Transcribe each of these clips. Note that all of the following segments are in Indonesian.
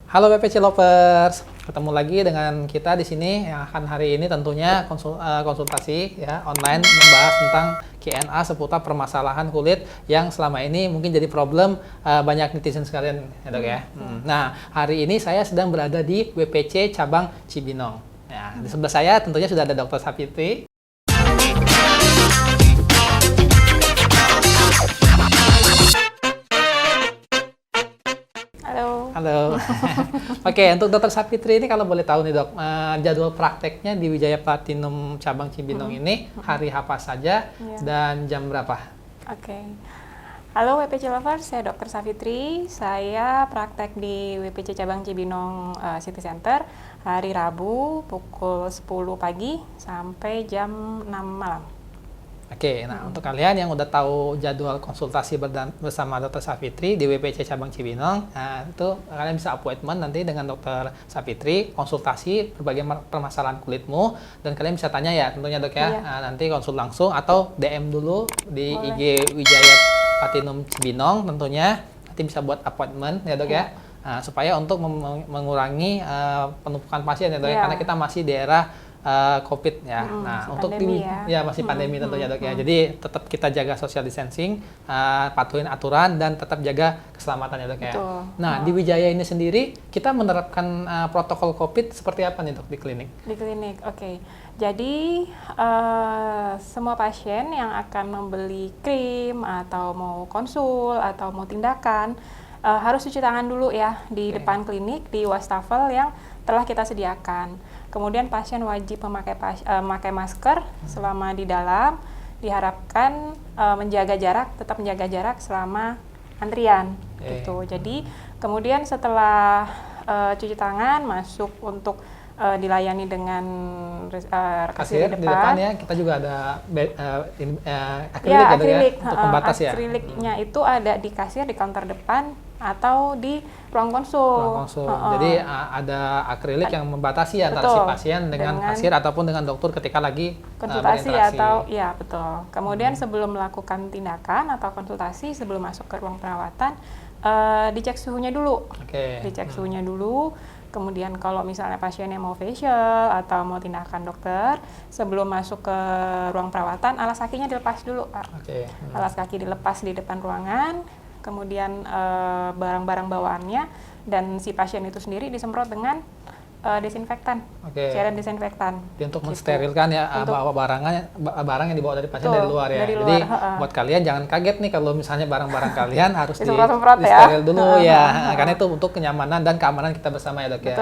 Halo BPC Lovers, ketemu lagi dengan kita di sini yang akan hari ini tentunya konsultasi ya online membahas tentang Q&A seputar permasalahan kulit yang selama ini mungkin jadi problem banyak netizen sekalian ya dok ya. Nah hari ini saya sedang berada di WPC cabang Cibinong. Ya, di sebelah saya tentunya sudah ada Dr. Savitri. Halo. Oke, untuk Dr. Savitri ini kalau boleh tahu nih dok, jadwal prakteknya di Wijaya Platinum cabang Cibinong ini hari apa saja dan jam berapa? Oke. Halo WPC Lovers, saya Dr. Savitri. Saya praktek di WPC cabang Cibinong City Center hari Rabu pukul 10 pagi sampai jam 6 malam. Oke, nah untuk kalian yang udah tahu jadwal konsultasi bersama Dr. Savitri di WPC cabang Cibinong, nah itu kalian bisa appointment nanti dengan Dr. Savitri, konsultasi berbagai permasalahan kulitmu, dan kalian bisa tanya ya tentunya dok ya, nanti konsul langsung atau DM dulu di IG Wijaya Platinum Cibinong tentunya, nanti bisa buat appointment ya dok ya, supaya untuk mengurangi penumpukan pasien ya dok ya, karena kita masih daerah COVID ya. Nah, untuk pandemi masih pandemi tentunya dok ya. Jadi tetap kita jaga social distancing, patuhin aturan dan tetap jaga keselamatan ya dok ya. Nah, di Wijaya ini sendiri kita menerapkan protokol COVID seperti apa nih dok di klinik? Di klinik, oke. Jadi semua pasien yang akan membeli krim atau mau konsul atau mau tindakan harus cuci tangan dulu ya di depan klinik di wastafel yang telah kita sediakan. Kemudian pasien wajib memakai masker selama di dalam, diharapkan tetap menjaga jarak selama antrian gitu. Jadi kemudian setelah cuci tangan masuk untuk dilayani dengan kasir di depan ya, kita juga ada akrilik untuk pembatas ya. Akriliknya itu ada di kasir di counter depan atau di ruang konsul. Jadi ada akrilik yang membatasi antara si pasien dengan kasir ataupun dengan dokter ketika lagi konsultasi atau ya betul. Kemudian sebelum melakukan tindakan atau konsultasi, sebelum masuk ke ruang perawatan, dicek suhunya dulu. Dicek suhunya dulu. Kemudian kalau misalnya pasiennya mau facial atau mau tindakan dokter, sebelum masuk ke ruang perawatan, alas kakinya dilepas dulu, Pak. Alas kaki dilepas di depan ruangan, kemudian barang-barang bawaannya dan si pasien itu sendiri disemprot dengan desinfektan, cairan desinfektan. Untuk mensterilkan ya barang yang dibawa dari pasien dari luar ya. Jadi buat kalian jangan kaget nih kalau misalnya barang-barang kalian harus disteril dulu ya. Karena itu untuk kenyamanan dan keamanan kita bersama ya dok ya.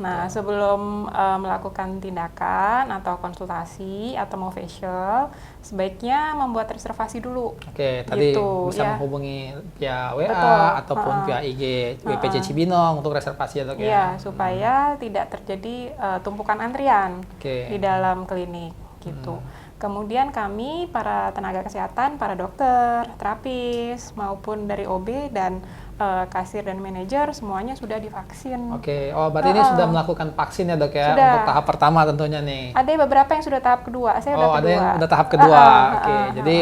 Nah sebelum melakukan tindakan atau konsultasi atau mau facial, sebaiknya membuat reservasi dulu. Tadi bisa menghubungi via WA ataupun via IG WPC Cibinong untuk reservasi ya dok ya. Supaya tidak terjadi tumpukan antrian di dalam klinik gitu. Kemudian kami para tenaga kesehatan, para dokter, terapis maupun dari OB dan kasir dan manajer semuanya sudah divaksin. Berarti ini sudah melakukan vaksin ya dok ya, untuk tahap pertama tentunya nih. Ada beberapa yang sudah tahap kedua, saya udah kedua. Ada yang udah tahap kedua. Jadi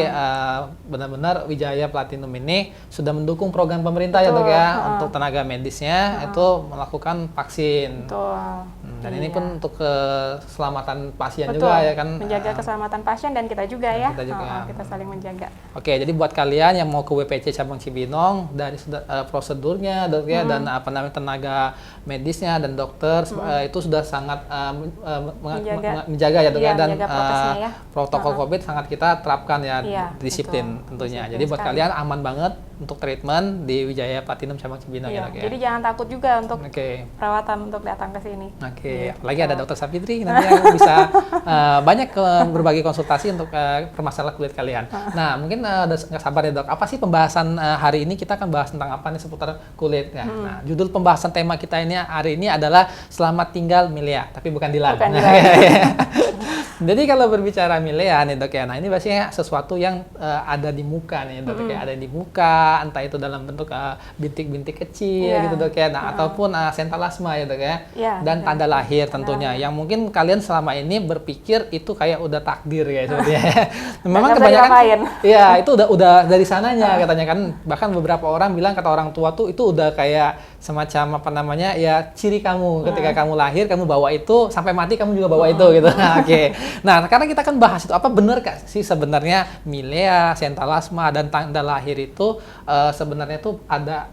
benar-benar Wijaya Platinum ini sudah mendukung program pemerintah ya dok ya, untuk tenaga medisnya itu melakukan vaksin. Dan ini pun untuk keselamatan pasien juga ya kan. Menjaga keselamatan pasien dan kita juga ya. Kita saling menjaga. Jadi buat kalian yang mau ke WPC cabang Cibinong, dari prosedurnya dok ya, dan tenaga medisnya dan dokter itu sudah sangat menjaga ya dok ya, dan protokol COVID sangat kita terapkan ya, disiplin tentunya. Jadi buat kalian aman banget untuk treatment di Wijaya Platinum cabang Cibinong ya dok ya. Jadi jangan takut juga untuk perawatan untuk datang ke sini. Lagi ada Dr. Savitri nanti yang bisa banyak berbagi konsultasi untuk permasalahan kulit kalian. Nah mungkin udah nggak sabar ya dok, apa sih pembahasan hari ini? Kita akan bahas tentang apa nih seputar kulit ya. Nah judul pembahasan tema kita ini hari ini adalah Selamat Tinggal Milea, tapi bukan Dilan. Jadi kalau berbicara milea nih dok ya, nah ini biasanya sesuatu yang ada di muka nih dok ya, ada di muka, entah itu dalam bentuk bintik-bintik kecil gitu dok ya, nah ataupun sentalasma ya dok ya, dan tanda lahir tentunya, yang mungkin kalian selama ini berpikir itu kayak udah takdir ya sebetulnya. Memang kebanyakan, ya itu udah dari sananya katanya kan, bahkan beberapa orang bilang kata orang tua tuh itu udah kayak semacam apa namanya ya ciri kamu ketika kamu lahir kamu bawa itu sampai mati kamu juga bawa itu gitu. Oke. Nah, karena kita akan bahas itu apa benar Kak sih sebenarnya milea, sentalasma dan tanda lahir itu sebenarnya tuh ada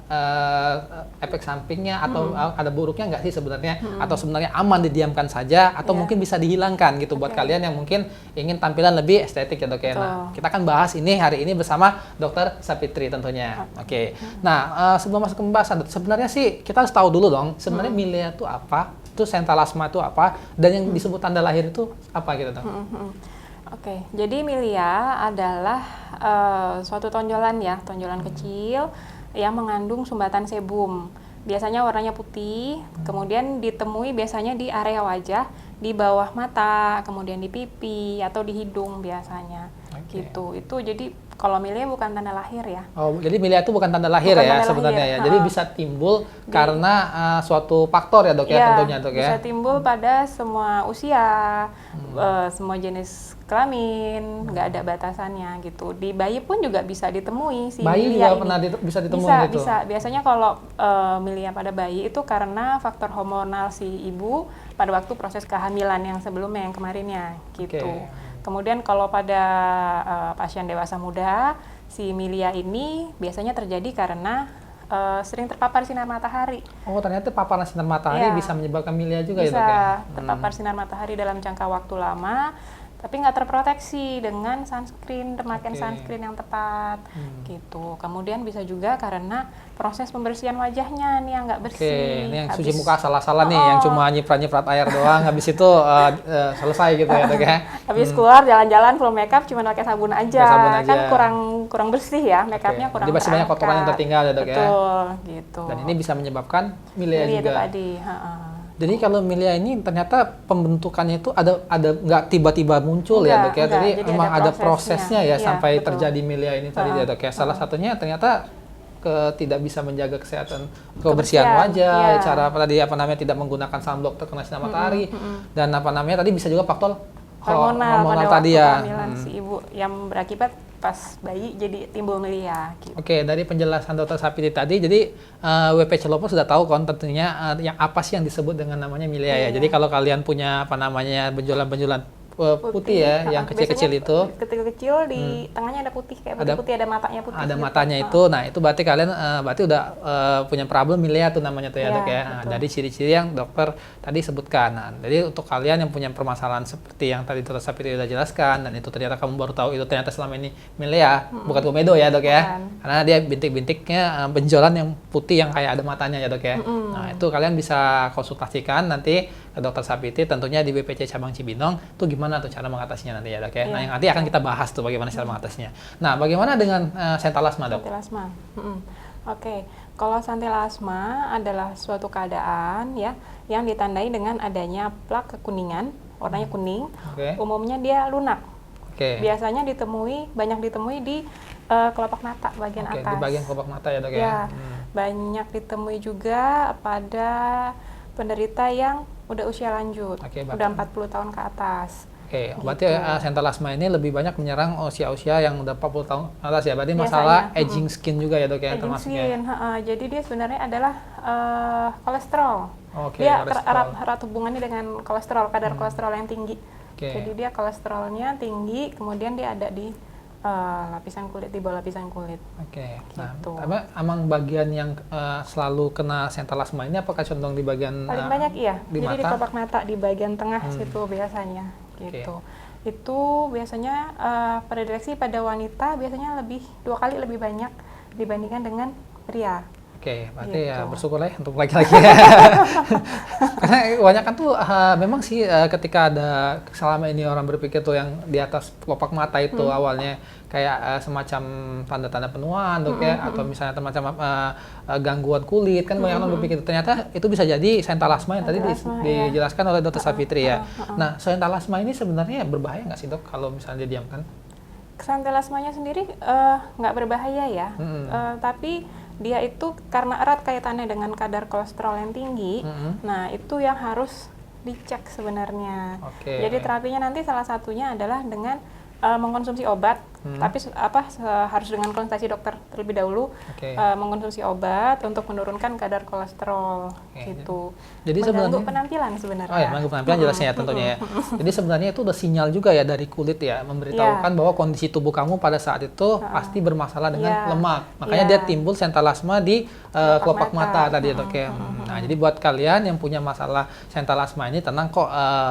efek sampingnya atau ada buruknya nggak sih sebenarnya atau sebenarnya aman didiamkan saja atau mungkin bisa dihilangkan gitu buat kalian yang mungkin ingin tampilan lebih estetik ya Dok ya. Nah, kita akan bahas ini hari ini bersama Dr. Sapitri tentunya. Oke. Nah, sebelum masuk ke pembahasan, sebenarnya sih kita harus tahu dulu dong, sebenarnya milea itu apa, itu sentalasma itu apa, dan yang disebut tanda lahir itu apa gitu Dok. Oke, jadi milea adalah suatu tonjolan ya, tonjolan kecil yang mengandung sumbatan sebum. Biasanya warnanya putih, kemudian ditemui biasanya di area wajah, di bawah mata, kemudian di pipi atau di hidung biasanya. Gitu. Itu jadi kalau milea bukan tanda lahir ya. Oh, jadi milea itu bukan tanda lahir ya sebenarnya ya. Jadi bisa timbul karena suatu faktor ya Dok ya tentunya Dok ya. Bisa timbul pada semua usia, semua jenis kelamin, nggak ada batasannya gitu. Di bayi pun juga bisa ditemui si bayi milea juga ini. pernah bisa ditemui bisa, gitu. Bisa. Biasanya kalau milea pada bayi itu karena faktor hormonal si ibu pada waktu proses kehamilan yang sebelumnya yang kemarinnya gitu. Kemudian kalau pada pasien dewasa muda, si milea ini biasanya terjadi karena sering terpapar sinar matahari. Oh, ternyata paparan sinar matahari bisa menyebabkan milea juga ya Dok ya? Bisa terpapar sinar matahari dalam jangka waktu lama, tapi nggak terproteksi dengan sunscreen, pemakaian sunscreen yang tepat, gitu. Kemudian bisa juga karena proses pembersihan wajahnya nih yang nggak bersih. Ini yang cuci muka salah-salah nih, yang cuma nyiprat-nyiprat air doang, habis itu selesai gitu ya Dok ya. Habis keluar jalan-jalan full makeup cuma pakai sabun aja, kan kurang bersih ya, makeupnya kurang. Jadi masih banyak kotoran yang tertinggal ya Dok ya. Betul, gitu. Dan ini bisa menyebabkan milea juga. Itu tadi. Jadi kalau milea ini ternyata pembentukannya itu ada nggak tiba-tiba muncul ya Dok ya. Jadi memang ada prosesnya ya sampai terjadi milea ini tadi ya Dok ya. Salah satunya ternyata tidak bisa menjaga kesehatan kebersihan wajah, cara tidak menggunakan sunblock terkena sinar matahari dan tadi bisa juga faktor hormonal tadi ya. Si ibu yang berakibat pas bayi jadi timbul milea. Gitu. Oke, dari penjelasan Dr. Sapitri tadi, jadi WP Celopo sudah tahu kan tentunya yang apa sih yang disebut dengan namanya milea ya. Jadi kalau kalian punya benjolan-benjolan putih ya, yang kecil-kecil itu. Kecil-kecil di tengahnya ada putih kayak putih ada matanya putih. Ada gitu. matanya itu, nah itu berarti kalian udah punya problem milea tuh namanya tuh ya Dok ya. Nah, dari ciri-ciri yang dokter tadi sebutkan. Nah, jadi untuk kalian yang punya permasalahan seperti yang tadi Dr. Sapitri sudah jelaskan dan itu ternyata kamu baru tahu itu ternyata selama ini milea, bukan komedo ya Dok ya. Karena dia bintik-bintiknya benjolan yang putih yang kayak ada matanya ya Dok ya. Nah, itu kalian bisa konsultasikan nanti ke Dr. Sapitri tentunya di BPC Cabang Cibinong tuh gimana tuh cara mengatasinya nanti ya Dok ya. Nah, yang nanti akan kita bahas tuh bagaimana cara mengatasinya. Nah, bagaimana dengan sentalasma Dok? Sentalasma. Oke. Kalau sentalasma adalah suatu keadaan ya yang ditandai dengan adanya plak kekuningan, warnanya kuning. Umumnya dia lunak. Biasanya banyak ditemui di kelopak mata bagian atas. Di bagian kelopak mata ya Dok ya. Banyak ditemui juga pada penderita yang udah usia lanjut, udah 40 tahun ke atas. Berarti sentalasma ini lebih banyak menyerang usia-usia yang udah 40 tahun ke atas ya. Berarti masalah aging skin juga ya Dok ya termasuknya. Jadi dia sebenarnya adalah kolesterol. Dia erat hubungannya dengan kolesterol, kadar kolesterol yang tinggi. Jadi dia kolesterolnya tinggi, kemudian dia ada di lapisan kulit, di bawah lapisan kulit. Nah, emang bagian yang selalu kena sentalasma ini apakah condong di bagian paling banyak di jadi mata? di kelopak mata di bagian tengah situ biasanya gitu. Itu biasanya predileksi pada wanita biasanya 2 kali lebih banyak dibandingkan dengan pria. Berarti ya bersyukurlah ya untuk laki-laki. Karena kebanyakan tuh memang sih ketika ada selama ini orang berpikir tuh yang di atas kelopak mata itu awalnya kayak semacam tanda-tanda penuaan Dok ya, atau misalnya semacam gangguan kulit kan banyak orang berpikir ternyata itu bisa jadi sentalasma yang tadi dijelaskan oleh Dr. Sapitri ya. Nah, sentalasma ini sebenarnya berbahaya nggak sih Dok kalau misalnya didiamkan? Sentalasmanya sendiri nggak berbahaya ya, tapi dia itu karena erat kaitannya dengan kadar kolesterol yang tinggi, nah itu yang harus dicek sebenarnya. Jadi terapinya nanti salah satunya adalah dengan mengkonsumsi obat Tapi harus dengan konsultasi dokter terlebih dahulu, Oke. mengkonsumsi obat untuk menurunkan kadar kolesterol gitu. Jadi Mengganggu sebenarnya penampilan sebenarnya. Oh ya, mengganggu penampilan jelasnya ya tentunya ya. Jadi sebenarnya itu udah sinyal juga ya dari kulit ya, memberitahukan bahwa kondisi tubuh kamu pada saat itu pasti bermasalah dengan lemak. Makanya dia timbul sentalasma di kelopak mata tadi ya dok ya. Nah jadi buat kalian yang punya masalah sentalasma ini tenang kok,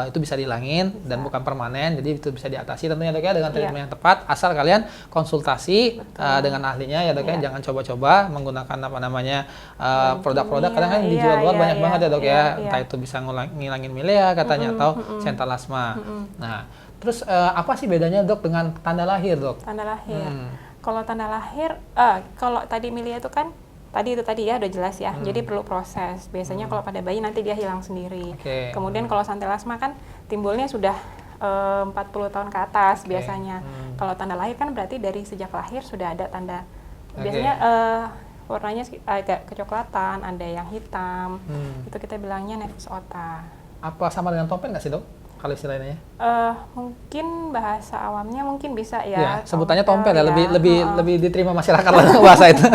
itu bisa dihilangin dan bukan permanen, jadi itu bisa diatasi tentunya dok ya dengan treatment yang tepat, asal kalian konsultasi dengan ahlinya ya dok ya. Jangan coba-coba menggunakan apa namanya produk-produk kadang kan dijual luar banyak banget ya dok ya. Entah itu bisa ngilangin milea katanya atau sentalasma. Nah, terus apa sih bedanya dok dengan tanda lahir dok? Tanda lahir. Kalau tanda lahir, kalau tadi milea itu kan tadi ya udah jelas ya. Jadi perlu proses. Biasanya kalau pada bayi nanti dia hilang sendiri. Kemudian kalau sentalasma kan timbulnya sudah 40 tahun ke atas biasanya. Kalau tanda lahir kan berarti dari sejak lahir sudah ada tanda. Biasanya warnanya agak kecoklatan, ada yang hitam. Itu kita bilangnya nevus otta. Apa sama dengan tompel nggak sih dok? Kalau istilahnya? Mungkin bahasa awamnya mungkin bisa ya. Sebutannya tompel ya, lebih diterima masyarakat lah bahasa itu.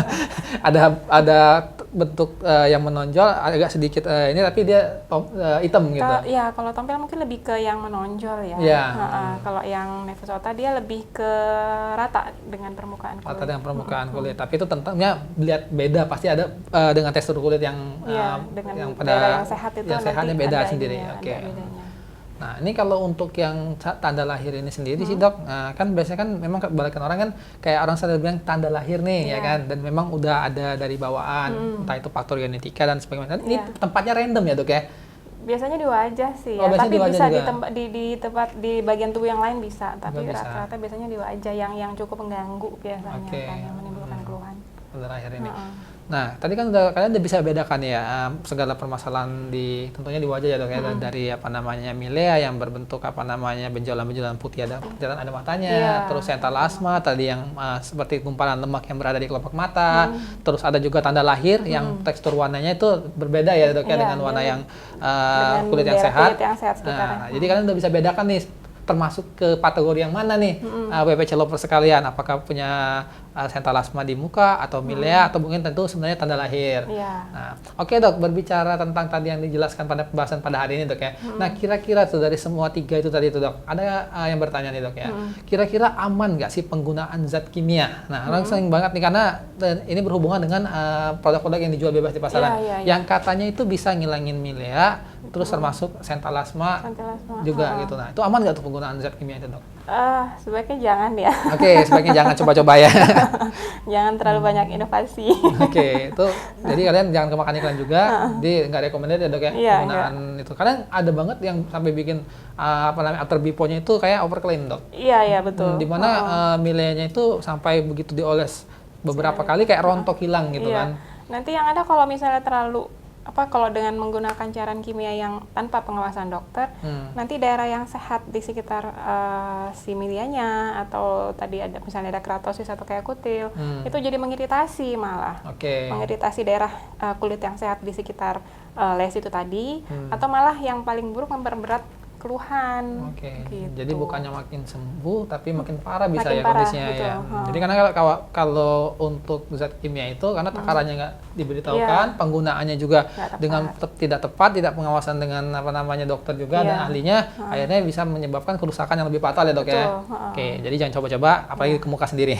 ada bentuk yang menonjol agak sedikit ini tapi dia hitam gitu. Iya, kalau tompel mungkin lebih ke yang menonjol ya. Kalau yang nevus otta dia lebih ke rata dengan permukaan kulit. Rata dengan permukaan kulit. Tapi itu tentunya lihat beda, pasti ada dengan tekstur kulit yang dengan pada yang sehat itu yang sehatnya beda sendiri. Oke. Nah, ini kalau untuk yang tanda lahir ini sendiri sih dok, kan biasanya kan memang kebanyakan orang kan kayak orang selalu bilang tanda lahir nih ya kan, dan memang udah ada dari bawaan, entah itu faktor genetika dan sebagainya. Ini tempatnya random ya dok ya? Biasanya di wajah sih ya, tapi bisa di tempat di bagian tubuh yang lain bisa, tapi rata-rata biasanya di wajah yang cukup mengganggu biasanya kan, yang menimbulkan keluhan. Tanda lahir ini. Nah, tadi kan kalian udah bisa bedakan ya segala permasalahan tentunya di wajah ya dok ya, dari apa namanya milea yang berbentuk apa namanya benjolan-benjolan putih ada matanya, terus sentalasma tadi yang seperti gumpalan lemak yang berada di kelopak mata, terus ada juga tanda lahir yang tekstur warnanya itu berbeda ya dok ya dengan warna yang kulit yang sehat. Nah, jadi kalian udah bisa bedakan nih termasuk ke kategori yang mana nih WPC lovers sekalian, apakah punya sentalasma di muka atau milea atau mungkin tentu sebenarnya tanda lahir. Nah, oke dok, berbicara tentang tadi yang dijelaskan pada pembahasan pada hari ini dok ya. Nah, kira-kira tuh dari semua tiga itu tadi tuh dok, ada yang bertanya nih dok ya. Kira-kira aman nggak sih penggunaan zat kimia? Nah, orang sering banget nih karena ini berhubungan dengan produk-produk yang dijual bebas di pasaran, yang katanya itu bisa ngilangin milea, terus termasuk sentalasma juga gitu. Nah, itu aman nggak tuh penggunaan zat kimia itu dok? Sebaiknya jangan ya. Oke, sebaiknya jangan coba-coba ya. Jangan terlalu banyak inovasi. Oke, itu jadi kalian jangan kemakan iklan juga. Jadi nggak recommended ya dok ya penggunaan itu. Karena ada banget yang sampai bikin apa namanya alter biponya itu kayak overclaim dok. Iya betul. Dimana mileanya itu sampai begitu dioles beberapa kali kayak rontok hilang gitu kan. Nanti yang ada kalau misalnya terlalu kalau dengan menggunakan cairan kimia yang tanpa pengawasan dokter, nanti daerah yang sehat di sekitar si milianya atau tadi ada misalnya ada keratosis atau kayak kutil, itu jadi mengiritasi malah. Mengiritasi daerah kulit yang sehat di sekitar lesi itu tadi, atau malah yang paling buruk memperberat keluhan. Gitu. Jadi bukannya makin sembuh tapi makin parah bisa makin ya parah, kondisinya betul. ya. Jadi karena kalau untuk zat kimia itu karena takarannya nggak diberitahukan, penggunaannya juga dengan tidak tepat, tidak pengawasan dengan apa namanya dokter juga dan ahlinya, akhirnya bisa menyebabkan kerusakan yang lebih fatal ya dok ya. Jadi jangan coba-coba, apalagi ke muka sendiri.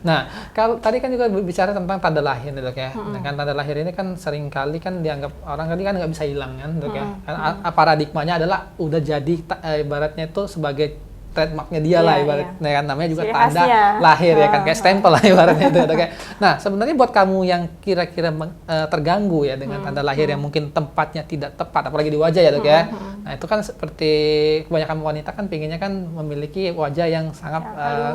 Nah, kalau tadi kan juga berbicara tentang tanda lahir nih dok ya. Dengan tanda lahir ini kan sering kali kan dianggap orang tadi kan nggak bisa hilang kan dok ya. Karena paradigmanya adalah udah jadi ibaratnya itu sebagai trademarknya dia lah ibaratnya kan, namanya juga tanda lahir ya kan, kayak stempel lah ibaratnya itu kayak. Nah, sebenarnya buat kamu yang kira-kira terganggu ya dengan tanda lahir yang mungkin tempatnya tidak tepat, apalagi di wajah ya dok ya. Nah, itu kan seperti kebanyakan wanita kan pinginnya kan memiliki wajah yang sangat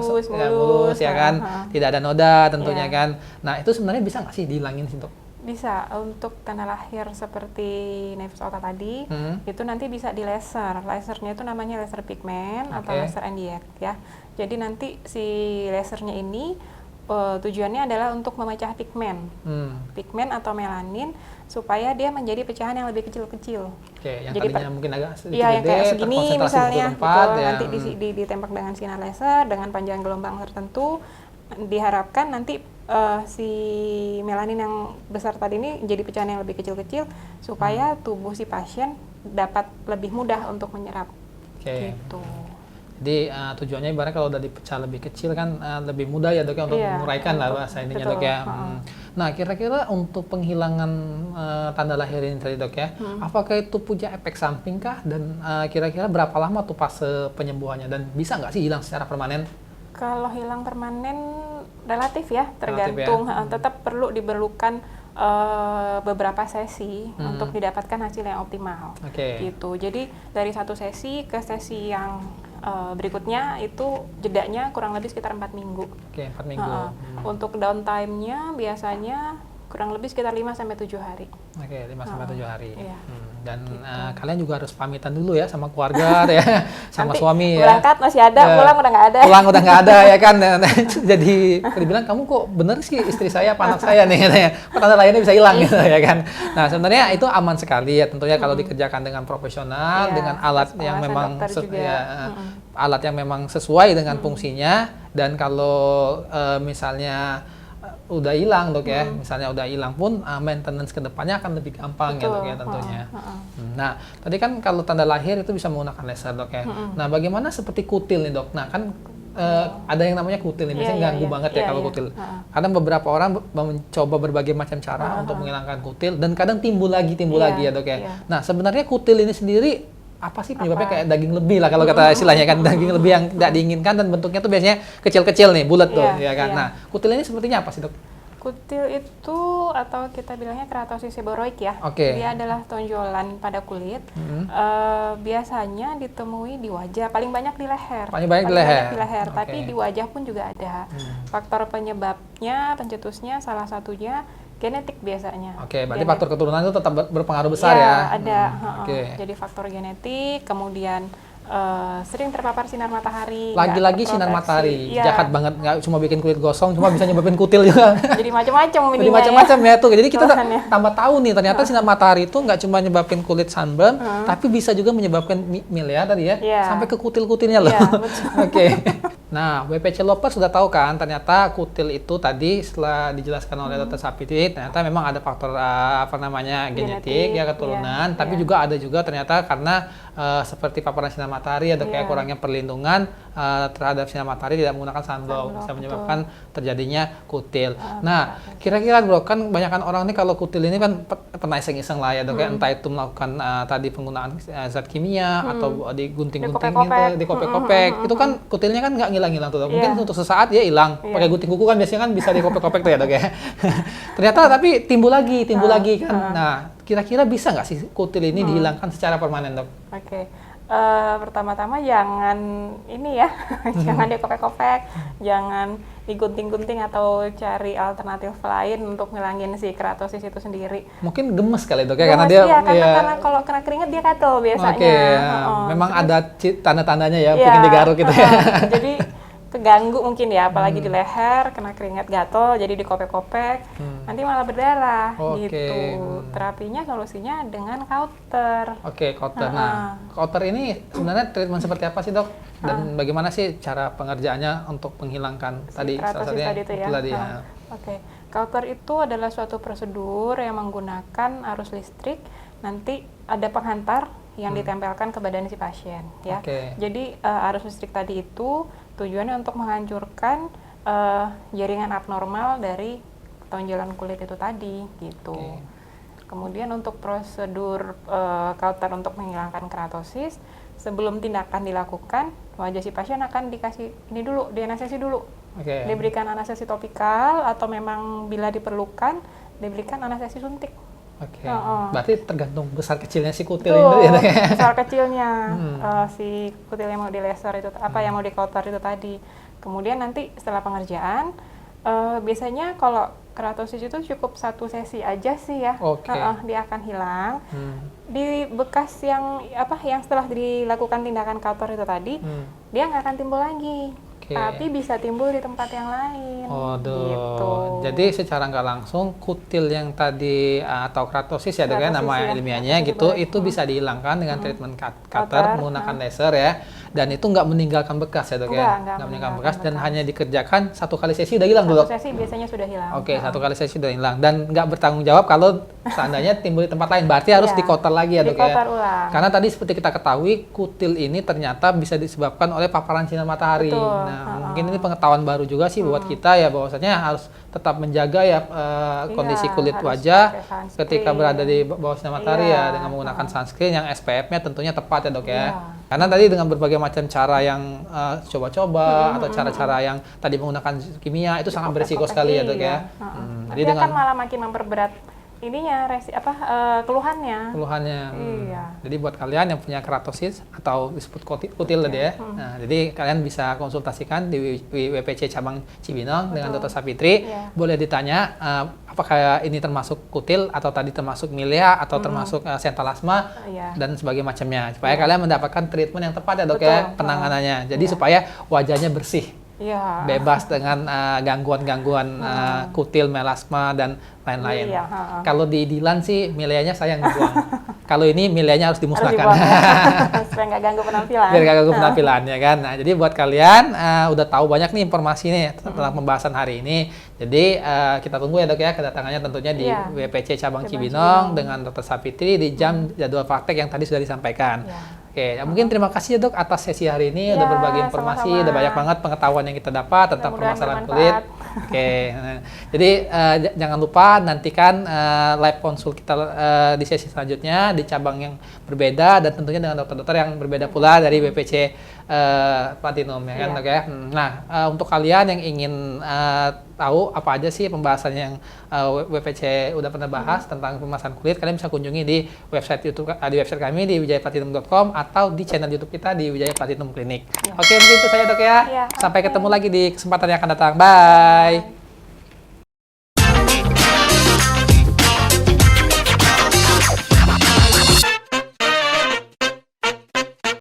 mulus ya kan, tidak ada noda tentunya kan. Nah, itu sebenarnya bisa nggak sih dihilangin sih dok? Bisa, untuk tanda lahir seperti nevus otta tadi, itu nanti bisa di laser. Lasernya itu namanya laser pigment atau laser NdX ya. Jadi nanti si lasernya ini tujuannya adalah untuk memecah pigmen atau melanin supaya dia menjadi pecahan yang lebih kecil-kecil. Yang jadi tadinya mungkin agak sedikit iya, yang gede, kayak segini terkonsentrasi di misalnya, satu tempat, betul, ya. nanti ditembak dengan sinar laser dengan panjang gelombang tertentu, diharapkan nanti si melanin yang besar tadi ini jadi pecahan yang lebih kecil-kecil supaya tubuh si pasien dapat lebih mudah untuk menyerap. Gitu. Jadi tujuannya ibaratnya kalau udah dipecah lebih kecil kan lebih mudah ya dok ya untuk menguraikan lah bahasa ininya dok ya. Nah kira-kira untuk penghilangan tanda lahir ini tadi dok ya, apakah itu punya efek samping kah dan kira-kira berapa lama tuh fase penyembuhannya dan bisa nggak sih hilang secara permanen? Kalau hilang permanen relatif ya, tergantung. Tetap perlu diperlukan beberapa sesi untuk didapatkan hasil yang optimal. Gitu. Jadi dari satu sesi ke sesi yang berikutnya itu jedanya kurang lebih sekitar 4 minggu. 4 minggu. Untuk downtime-nya biasanya kurang lebih sekitar 5-7 hari. 5-7 hari. Iya. Dan kalian juga harus pamitan dulu ya sama keluarga ya, sama nanti suami ya. Berangkat masih ada, pulang udah nggak ada. Pulang udah nggak ada ya kan. Jadi dibilang kamu kok bener sih istri saya, anak saya nih katanya. Kok tanda lahirnya bisa hilang gitu ya kan. Nah sebenarnya itu aman sekali ya tentunya kalau dikerjakan dengan profesional, dengan alat yang memang alat yang memang sesuai dengan fungsinya. Dan kalau misalnya udah hilang dok ya, misalnya udah hilang pun maintenance kedepannya akan lebih gampang ya dok ya tentunya. Nah tadi kan kalau tanda lahir itu bisa menggunakan laser dok ya. Nah bagaimana seperti kutil nih dok? Nah kan ada yang namanya kutil nih, biasanya ganggu banget ya kalau kutil. Kadang beberapa orang mencoba berbagai macam cara untuk menghilangkan kutil dan kadang timbul lagi ya dok ya. Nah sebenarnya kutil ini sendiri apa sih penyebabnya? Kayak daging lebih lah kalau kata istilahnya kan, daging lebih yang tidak diinginkan dan bentuknya tuh biasanya kecil-kecil nih, bulat tuh ya kan. Nah kutil ini sepertinya apa sih dok? Kutil itu atau kita bilangnya keratosis seboroik ya. Dia adalah tonjolan pada kulit. Biasanya ditemui di wajah, paling banyak di leher. Paling banyak di leher, tapi di wajah pun juga ada. Faktor penyebabnya, pencetusnya salah satunya genetik biasanya. Berarti faktor keturunan itu tetap berpengaruh besar ya? Ada. Jadi faktor genetik, kemudian sering terpapar sinar matahari. Lagi-lagi sinar matahari, jahat banget, nggak cuma bikin kulit gosong, cuma bisa nyebabin kutil juga. Jadi macam-macam ini. Jadi macam-macam ya tuh. Jadi kita tambah tahu nih ternyata sinar matahari itu nggak cuma nyebabin kulit sunburn, tapi bisa juga menyebabkan miliar tadi ya, sampai ke kutil-kutilnya loh. Nah, WPC Loper sudah tahu kan ternyata kutil itu tadi setelah dijelaskan oleh Dr. Savitri ternyata memang ada faktor genetik ya keturunan, tapi juga ada juga ternyata karena seperti paparan sinar matahari ada kayak kurangnya perlindungan terhadap sinar matahari, tidak menggunakan sunblock bisa menyebabkan terjadinya kutil. Nah, kira-kira bro kan kebanyakan orang nih kalau kutil ini kan pernah iseng-iseng lah ya dok ya, entah itu melakukan tadi penggunaan zat kimia atau digunting-gunting gitu, dikopek-kopek. Itu kan kutilnya kan nggak ngilang-ngilang tuh dok. Mungkin untuk sesaat ya hilang. Pakai gunting kuku kan biasanya kan bisa dikopek-kopek tuh ya dok ya. Ternyata tapi timbul lagi kan. Nah, kira-kira bisa nggak sih kutil ini dihilangkan secara permanen dok? Pertama-tama jangan ini ya, jangan dikopek-kopek, jangan digunting-gunting atau cari alternatif lain untuk ngilangin si keratosis itu sendiri. Mungkin gemes kali dok ya, karena dia karena kalau kena keringat dia gatel biasanya. Memang ada tanda-tandanya ya, bikin digaruk gitu ya. Jadi keganggu mungkin ya, apalagi di leher, kena keringat gatel, jadi dikopek-kopek, nanti malah berdarah gitu. Terapinya solusinya dengan kauter. Kauter. Nah, kauter ini sebenarnya treatment seperti apa sih dok? Dan bagaimana sih cara pengerjaannya untuk menghilangkan tadi salah satunya tadi ya? Kauter itu adalah suatu prosedur yang menggunakan arus listrik. Nanti ada penghantar yang ditempelkan ke badan si pasien ya. Jadi arus listrik tadi itu tujuannya untuk menghancurkan jaringan abnormal dari tonjolan kulit itu tadi gitu. Kemudian untuk prosedur kauter untuk menghilangkan keratosis, sebelum tindakan dilakukan, wajah si pasien akan dikasih ini dulu, dianestesi dulu. Diberikan anestesi topikal atau memang bila diperlukan diberikan anestesi suntik. Berarti tergantung besar kecilnya si kutil itu ya. Besar kecilnya si kutil yang mau di laser itu, yang mau di kauter itu tadi. Kemudian nanti setelah pengerjaan, biasanya kalau keratosis itu cukup satu sesi aja sih ya, dia akan hilang. Di bekas yang setelah dilakukan tindakan kauter itu tadi, dia nggak akan timbul lagi. Oke. tapi bisa timbul di tempat yang lain. Waduh. Gitu. Jadi secara nggak langsung kutil yang tadi atau keratosis ya, dok ya, Keratosis nama ya, ilmiahnya keratosis gitu, boleh. itu bisa dihilangkan dengan treatment cutter Cutter, menggunakan laser ya, dan itu nggak meninggalkan bekas ya, dok ya, Nggak meninggalkan meninggalkan bekas dan bekas. hanya dikerjakan satu kali sesi udah hilang, Satu dok. sesi biasanya sudah hilang. Oke, satu kali sesi udah hilang dan nggak bertanggung jawab kalau seandainya timbul di tempat lain, berarti harus Iya. di-cotter lagi ya, dok ya. Di-cotter ulang. Karena tadi seperti kita ketahui, kutil ini ternyata bisa disebabkan oleh paparan sinar matahari. Betul. Nah, mungkin ini pengetahuan baru juga sih buat kita ya, bahwasanya harus tetap menjaga ya kondisi kulit harus wajah pakai sunscreen. ketika berada di bawah sinar matahari Iya, ya, dengan menggunakan sunscreen yang SPF-nya tentunya tepat ya, dok ya. Iya. Karena tadi dengan berbagai macam cara yang coba-coba atau cara-cara yang tadi menggunakan kimia itu sangat berisiko sekali ya, dok ya. Jadi akan malah makin memperberat ininya keluhannya. Keluhannya. Iya. Jadi buat kalian yang punya keratosis atau disebut kutil tadi ya. Nah, jadi kalian bisa konsultasikan di WPC cabang Cibinong dengan Dr. Savitri. Iya. Boleh ditanya apakah ini termasuk kutil atau tadi termasuk milea atau termasuk sentalasma Iya. dan sebagainya macamnya, supaya kalian mendapatkan treatment yang tepat ya, dok ya, Betul. penanganannya. Jadi supaya wajahnya bersih. Iya. Bebas dengan gangguan-gangguan kutil, melasma dan lain-lain. Iya, Kalau di Dilan sih mileanya sayang dibuang. Kalau ini mileanya harus Harus dimusnahkan. dibuang, ya. Supaya nggak ganggu penampilan. Biar gak ganggu penampilan ya kan. Nah, jadi buat kalian udah tahu banyak nih informasi nih tentang pembahasan hari ini. Jadi kita tunggu ya, dok ya, kedatangannya tentunya di Iya. WPC cabang Cabang Cibinong Cibinong. dengan Dr. Savitri di jam jadwal praktek yang tadi sudah disampaikan. Iya. Oke, ya mungkin terima kasih ya, dok, atas sesi hari ini udah Ya, berbagi informasi, sama-sama. udah banyak banget pengetahuan yang kita dapat tentang Mudah-mudahan permasalahan bermanfaat. kulit. Oke, nah, jadi jangan lupa nantikan live konsul kita di sesi selanjutnya di cabang yang berbeda dan tentunya dengan dokter-dokter yang berbeda pula dari WPC Platinum ya kan, Iya. dok ya. Nah, untuk kalian yang ingin tahu apa aja sih pembahasan yang WPC udah pernah bahas tentang permasalahan kulit, kalian bisa kunjungi di website YouTube di website kami di wijayaplatinum.com atau di channel YouTube kita di Wijaya Platinum Clinic. Iya. Oke, mungkin itu saja, dok ya. Iya, Sampai oke. ketemu lagi di kesempatan yang akan datang. Bye.